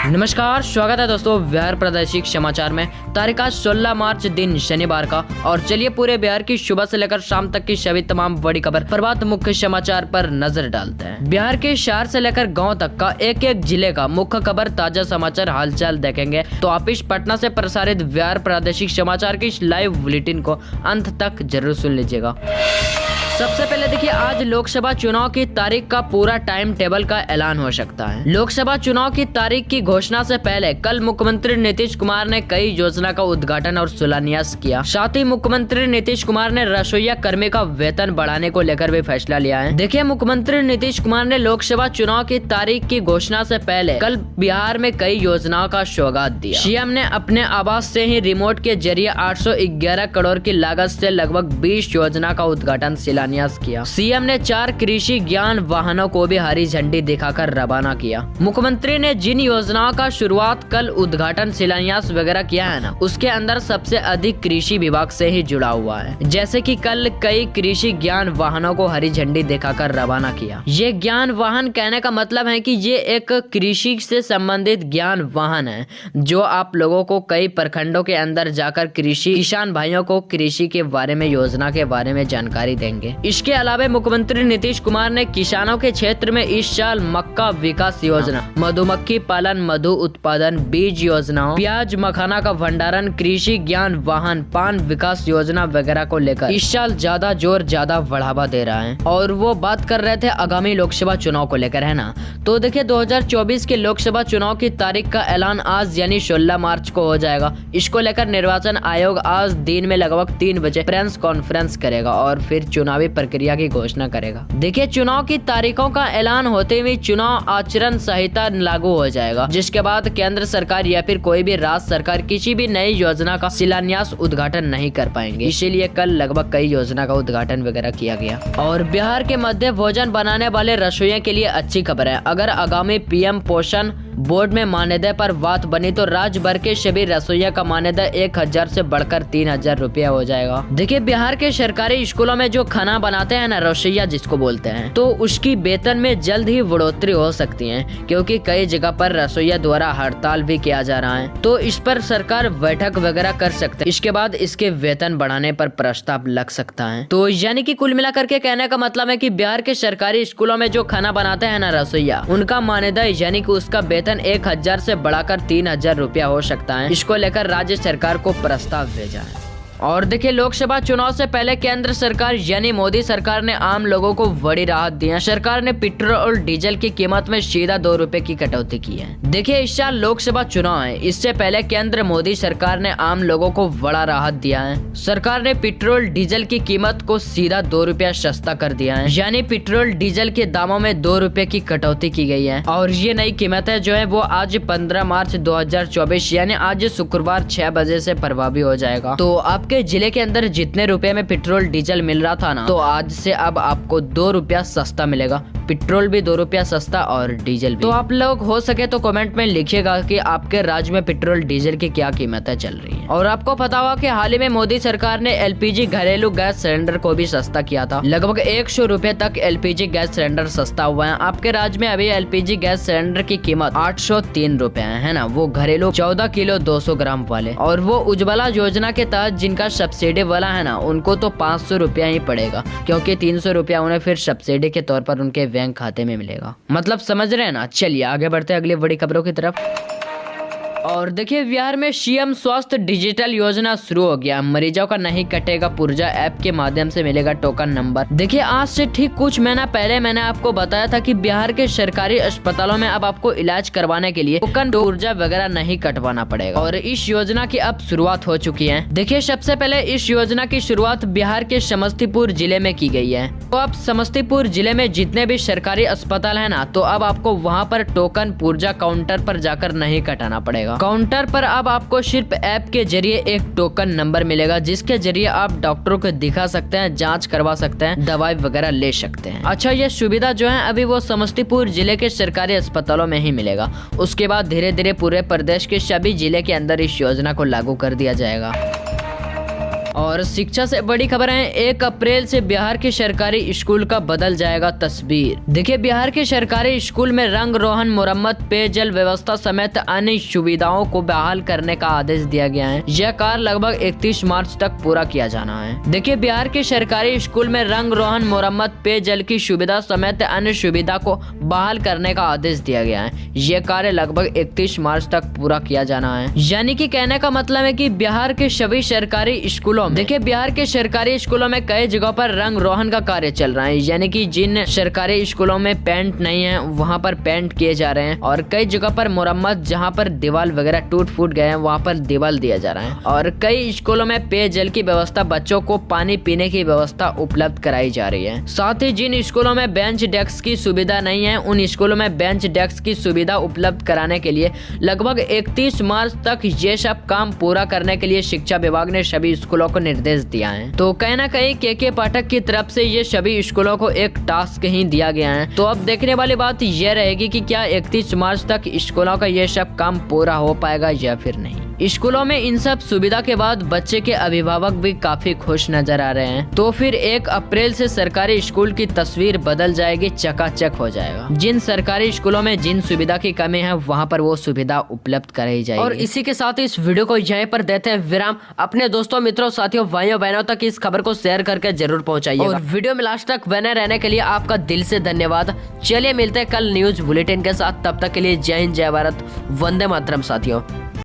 नमस्कार, स्वागत है दोस्तों बिहार प्रादेशिक समाचार में। तारीख आज 16 मार्च दिन शनिवार का। और चलिए पूरे बिहार की सुबह से लेकर शाम तक की सभी तमाम बड़ी खबर प्रभात मुख्य समाचार पर नजर डालते हैं। बिहार के शहर से लेकर गांव तक का एक एक जिले का मुख्य खबर, ताजा समाचार, हालचाल देखेंगे तो आप इस पटना से प्रसारित बिहार प्रादेशिक समाचार की इस लाइव बुलेटिन को अंत तक जरूर सुन लीजिएगा। सबसे पहले देखिए, आज लोकसभा चुनाव की तारीख का पूरा टाइम टेबल का ऐलान हो सकता है। लोकसभा चुनाव की तारीख की घोषणा से पहले कल मुख्यमंत्री नीतीश कुमार ने कई योजना का उद्घाटन और शिलान्यास किया। साथ ही मुख्यमंत्री नीतीश कुमार ने रसोईया कर्मी का वेतन बढ़ाने को लेकर भी फैसला लिया है। देखिए, मुख्यमंत्री नीतीश कुमार ने लोकसभा चुनाव की तारीख की घोषणा से पहले कल बिहार में कई योजनाओं का सौगात दिया। सीएम ने अपने आवास से ही रिमोट के जरिए 811 करोड़ की लागत से लगभग 20 योजना का उद्घाटन शिलान्यास किया। सीएम ने 4 कृषि ज्ञान वाहनों को भी हरी झंडी दिखाकर रवाना किया। मुख्यमंत्री ने जिन योजनाओं का शुरुआत, कल उद्घाटन, शिलान्यास वगैरह किया है ना, उसके अंदर सबसे अधिक कृषि विभाग से ही जुड़ा हुआ है। जैसे कि कल कई कृषि ज्ञान वाहनों को हरी झंडी दिखाकर रवाना किया। ये ज्ञान वाहन कहने का मतलब है कि ये एक कृषि से संबंधित ज्ञान वाहन है जो आप लोगों को कई प्रखंडों के अंदर जाकर किसान भाइयों को कृषि के बारे में, योजना के बारे में जानकारी देंगे। इसके अलावा मुख्यमंत्री नीतीश कुमार ने किसानों के क्षेत्र में इस साल मक्का विकास योजना, मधुमक्खी पालन, मधु उत्पादन, बीज योजनाओं, प्याज मखाना का भंडारण, कृषि ज्ञान वाहन, पान विकास योजना वगैरह को लेकर इस साल ज्यादा बढ़ावा दे रहा है। और वो बात कर रहे थे आगामी लोकसभा चुनाव को लेकर, है ना। तो देखिए, 2024 के लोकसभा चुनाव की तारीख का ऐलान आज यानी 16 मार्च को हो जाएगा। इसको लेकर निर्वाचन आयोग आज दिन में लगभग 3 बजे प्रेस कॉन्फ्रेंस करेगा और फिर चुनावी प्रक्रिया की घोषणा करेगा। देखिए, चुनाव की तारीखों का ऐलान होते हुए चुनाव आचरण संहिता लागू हो जाएगा, जिसके बाद केंद्र सरकार या फिर कोई भी राज्य सरकार किसी भी नई योजना का शिलान्यास, उद्घाटन नहीं कर पाएंगे। इसीलिए कल लगभग कई योजना का उद्घाटन वगैरह किया गया। और बिहार के मध्य भोजन बनाने वाले रसोइयों के लिए अच्छी खबर है। अगर आगामी पीएम पोषण बोर्ड में मानदेय पर बात बनी तो राज्य भर के सभी रसोइया का मानदेय 1000 से बढ़कर 3000 रुपया हो जाएगा। देखिए, बिहार के सरकारी स्कूलों में जो खाना बनाते हैं ना, रसोइया जिसको बोलते हैं, तो उसकी वेतन में जल्द ही बढ़ोतरी हो सकती है, क्योंकि कई जगह पर रसोइया द्वारा हड़ताल भी किया जा रहा है। तो इस पर सरकार बैठक वगैरह कर सकते हैं। इसके बाद इसके वेतन बढ़ाने पर प्रस्ताव लग सकता है। तो यानी कि कुल मिलाकर के कहने का मतलब है कि बिहार के सरकारी स्कूलों में जो खाना बनाते हैं ना रसोइया, उनका मानदेय यानी कि उसका वेतन 1000 से बढ़ाकर 3000 रुपया हो सकता है। इसको लेकर राज्य सरकार को प्रस्ताव भेजा है। और देखिए, लोकसभा चुनाव से पहले केंद्र सरकार यानी मोदी सरकार ने आम लोगों को बड़ी राहत दी है। सरकार ने पेट्रोल और डीजल की कीमत में सीधा 2 रुपए की कटौती की है। देखिए, इस साल लोकसभा चुनाव है, इससे पहले केंद्र मोदी सरकार ने आम लोगों को बड़ा राहत दिया है। सरकार ने पेट्रोल डीजल की कीमत को सीधा 2 रुपया सस्ता कर दिया है, यानी पेट्रोल डीजल के दामों में 2 रुपए की कटौती की गई है। और ये नई कीमतें जो है वो आज 15 मार्च 2024 यानी आज शुक्रवार 6 बजे से प्रभावी हो जाएगा। तो आपके जिले के अंदर जितने रुपए में पेट्रोल डीजल मिल रहा था ना, तो आज से अब आपको 2 रुपया सस्ता मिलेगा। पेट्रोल भी 2 रुपया सस्ता और डीजल भी। तो आप लोग हो सके तो कमेंट में लिखिएगा कि आपके राज्य में पेट्रोल डीजल की क्या कीमतें चल रही हैं। और आपको पता होगा कि हाल ही में मोदी सरकार ने एलपीजी घरेलू गैस सिलेंडर को भी सस्ता किया था। लगभग 100 रुपए तक एलपीजी गैस सिलेंडर सस्ता हुआ है। आपके राज्य में अभी एलपीजी गैस सिलेंडर की कीमत 803 रुपए है ना, वो घरेलू 14 किलो 200 ग्राम वाले। और वो उज्ज्वला योजना के तहत जिनका सब्सिडी वाला है ना, उनको तो 500 रुपया ही पड़ेगा, क्योंकि 300 रुपया उन्हें फिर सब्सिडी के तौर पर उनके बैंक खाते में मिलेगा। मतलब समझ रहे हैं ना। चलिए आगे बढ़ते हैं अगली बड़ी खबरों की तरफ। और देखिए, बिहार में सीएम स्वास्थ्य डिजिटल योजना शुरू हो गया। मरीजों का नहीं कटेगा पुर्जा, ऐप के माध्यम से मिलेगा टोकन नंबर। देखिए, आज से ठीक कुछ महीना पहले मैंने आपको बताया था कि बिहार के सरकारी अस्पतालों में अब आपको इलाज करवाने के लिए टोकन पुर्जा वगैरह नहीं कटवाना पड़ेगा। और इस योजना की अब शुरुआत हो चुकी है। देखिए, सबसे पहले इस योजना की शुरुआत बिहार के समस्तीपुर जिले में की गई है। तो अब समस्तीपुर जिले में जितने भी सरकारी अस्पताल है ना, तो अब आपको वहाँ पर टोकन पुर्जा काउंटर पर जाकर नहीं कटाना पड़ेगा। काउंटर पर अब आपको सिर्फ ऐप के जरिए एक टोकन नंबर मिलेगा, जिसके जरिए आप डॉक्टरों को दिखा सकते हैं, जांच करवा सकते हैं, दवाई वगैरह ले सकते हैं। अच्छा, ये सुविधा जो है अभी वो समस्तीपुर जिले के सरकारी अस्पतालों में ही मिलेगा। उसके बाद धीरे धीरे पूरे प्रदेश के सभी जिले के अंदर इस योजना को लागू कर दिया जाएगा। और शिक्षा से बड़ी खबर है, 1 अप्रैल से बिहार के सरकारी स्कूल का बदल जाएगा तस्वीर। देखिए, बिहार के सरकारी स्कूल में रंग रोहन, मुरम्मत, पेयजल व्यवस्था समेत अन्य सुविधाओं को बहाल करने का आदेश दिया गया है। यह कार्य लगभग 31 मार्च तक पूरा किया जाना है। देखिए, बिहार के सरकारी स्कूल में रंग रोहन, मुरम्मत, पेयजल की सुविधा समेत अन्य सुविधा को बहाल करने का आदेश दिया गया है। यह कार्य लगभग 31 मार्च तक पूरा किया जाना है। यानी कि कहने का मतलब है कि बिहार के सभी सरकारी स्कूलों में, देखिए, बिहार के सरकारी स्कूलों में कई जगहों पर रंग रोहन का कार्य चल रहा है। यानी कि जिन सरकारी स्कूलों में पेंट नहीं है वहां पर पेंट किए जा रहे हैं, और कई जगह पर मुरम्मत, जहां पर दीवार वगैरह टूट फूट गए हैं वहां पर दीवार दिया जा रहा है। और कई स्कूलों में पेयजल की व्यवस्था, बच्चों को पानी पीने की व्यवस्था उपलब्ध कराई जा रही है। साथ ही जिन स्कूलों में बेंच डेस्क की सुविधा नहीं है उन स्कूलों में बेंच डेस्क की सुविधा उपलब्ध कराने के लिए लगभग 31 मार्च तक ये सब काम पूरा करने के लिए शिक्षा विभाग ने सभी स्कूलों को निर्देश दिया है। तो कहीं ना कहीं के पाठक की तरफ से ये सभी स्कूलों को एक टास्क ही दिया गया है। तो अब देखने वाली बात यह रहेगी कि क्या 31 मार्च तक स्कूलों का ये सब काम पूरा हो पाएगा या फिर नहीं। स्कूलों में इन सब सुविधा के बाद बच्चे के अभिभावक भी काफी खुश नजर आ रहे हैं। तो फिर 1 अप्रैल से सरकारी स्कूल की तस्वीर बदल जाएगी, चकाचक हो जाएगा। जिन सरकारी स्कूलों में जिन सुविधा की कमी है वहां पर वो सुविधा उपलब्ध कराई जाएगी। और इसी के साथ इस वीडियो को यहीं पर देते हैं विराम। अपने दोस्तों, मित्रों, साथियों, भाइयों बहनों तक इस खबर को शेयर करके जरूर पहुंचाइए। और वीडियो में लास्ट तक बने रहने के लिए आपका दिल से धन्यवाद। चलिए मिलते हैं कल न्यूज बुलेटिन के साथ। तब तक के लिए जय हिंद, जय भारत, वंदे मातरम साथियों।